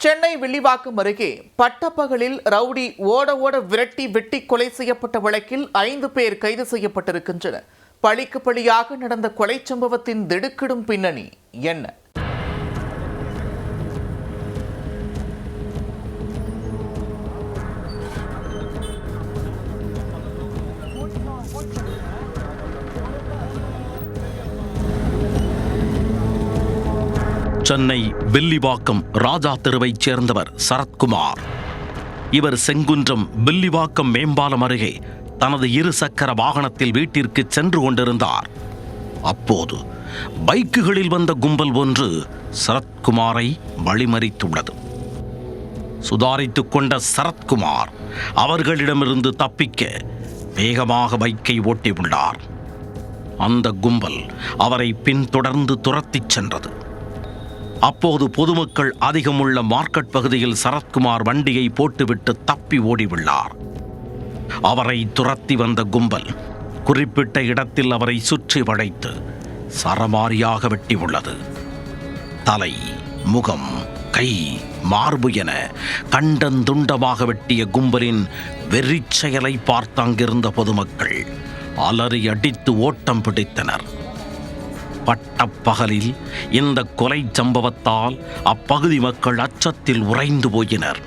சென்னை வில்லிவாக்கம் அருகே பட்டப்பகலில் ரவுடி ஓட விரட்டி வெட்டி கொலை செய்யப்பட்ட வழக்கில் 5 பேர் கைது செய்யப்பட்டிருக்கின்றனர். பழிக்கு பழியாக நடந்த கொலை சம்பவத்தின் திடுக்கிடும் பின்னணி என்ன? சென்னை வில்லிவாக்கம் ராஜா தெருவைச் சேர்ந்தவர் சரத்குமார். இவர் செங்குன்றம் வில்லிவாக்கம் மேம்பாலம் அருகே தனது 2 சக்கர வாகனத்தில் வீட்டிற்கு சென்று கொண்டிருந்தார். அப்போது பைக்குகளில் வந்த கும்பல் ஒன்று சரத்குமாரை வழிமறித்துள்ளது. சுதாரித்துக் கொண்ட சரத்குமார் அவர்களிடமிருந்து தப்பிக்க வேகமாக பைக்கை ஓட்டியுள்ளார். அந்த கும்பல் அவரை பின்தொடர்ந்து துரத்திச் சென்றது. அப்போது பொதுமக்கள் அதிகமுள்ள மார்க்கெட் பகுதியில் சரத்குமார் வண்டியை போட்டுவிட்டு தப்பி ஓடியுள்ளார். அவரை துரத்தி வந்த கும்பல் குறிப்பிட்ட இடத்தில் அவரை சுற்றி வளைத்து சரமாரியாக வெட்டியுள்ளது. தலை, முகம், கை, மார்பு என கண்டந்துண்டமாக வெட்டிய கும்பலின் வெறிச்செயலை பார்த்து அங்கிருந்த பொதுமக்கள் அலறி அடித்து ஓட்டம் பிடித்தனர். பட்டப்பகலில் இந்த கொலை சம்பவத்தால் அப்பகுதி மக்கள் அச்சத்தில் உறைந்து போயினர்.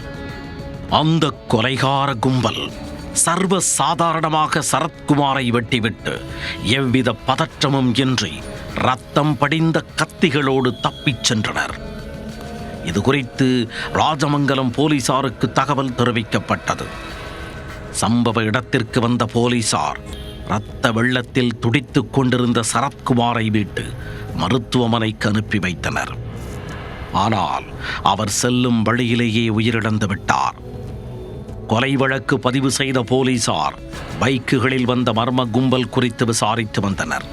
அந்த கொலைகார கும்பல் சர்வ சாதாரணமாக சரத்குமாரை வெட்டிவிட்டு எவ்வித பதற்றமும் இன்றி ரத்தம் படிந்த கத்திகளோடு தப்பிச் சென்றனர். இது குறித்து ராஜமங்கலம் போலீசாருக்கு தகவல் தெரிவிக்கப்பட்டது. சம்பவ இடத்திற்கு வந்த போலீசார் இரத்த வெள்ளத்தில் துடித்துக் கொண்டிருந்த சரத்குமாரை மீட்டு மருத்துவமனைக்கு அனுப்பி வைத்தனர். ஆனால் அவர் செல்லும் வழியிலேயே உயிரிழந்து விட்டார். கொலை வழக்கு பதிவு செய்த போலீசார் பைக்குகளில் வந்த மர்ம கும்பல் குறித்து விசாரித்து வந்தனர்.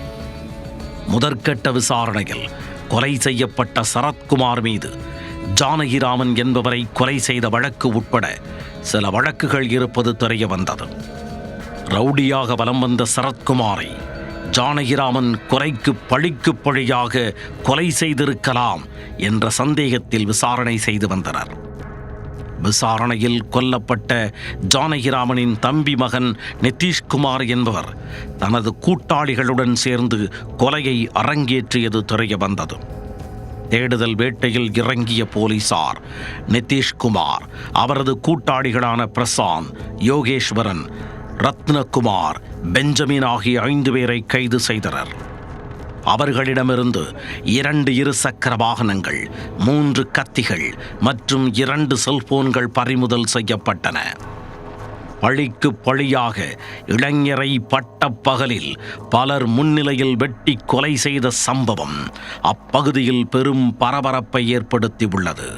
முதற்கட்ட விசாரணையில் கொலை செய்யப்பட்ட சரத்குமார் மீது ஜானகிராமன் என்பவரை கொலை செய்த வழக்கு உட்பட சில வழக்குகள் இருப்பது தெரிய வந்தது. ரவுடியாக வலம் வந்த சரத்குமாரை ஜானகிராமன் கொலைக்கு பழிக்கு பழியாக கொலை செய்திருக்கலாம் என்ற சந்தேகத்தில் விசாரணை செய்து வந்தனர். விசாரணையில் கொல்லப்பட்ட ஜானகிராமனின் தம்பி மகன் நிதிஷ்குமார் என்பவர் தனது கூட்டாளிகளுடன் சேர்ந்து கொலையை அரங்கேற்றியது தெரிய வந்தது. தேடுதல் வேட்டையில் இறங்கிய போலீசார் நிதிஷ்குமார், அவரது கூட்டாளிகளான பிரசாந்த், யோகேஸ்வரன், ரத்னகுமார், பெஞ்சமின் ஆகிய 5 பேரை கைது செய்தனர். அவர்களிடமிருந்து 2 இருசக்கர வாகனங்கள், 3 கத்திகள் மற்றும் 2 செல்போன்கள் பறிமுதல் செய்யப்பட்டன. பழிக்கு பழியாக இளைஞரை பட்டப்பகலில் பலர் முன்னிலையில் வெட்டி கொலை செய்த சம்பவம் அப்பகுதியில் பெரும் பரபரப்பை ஏற்படுத்தியுள்ளது.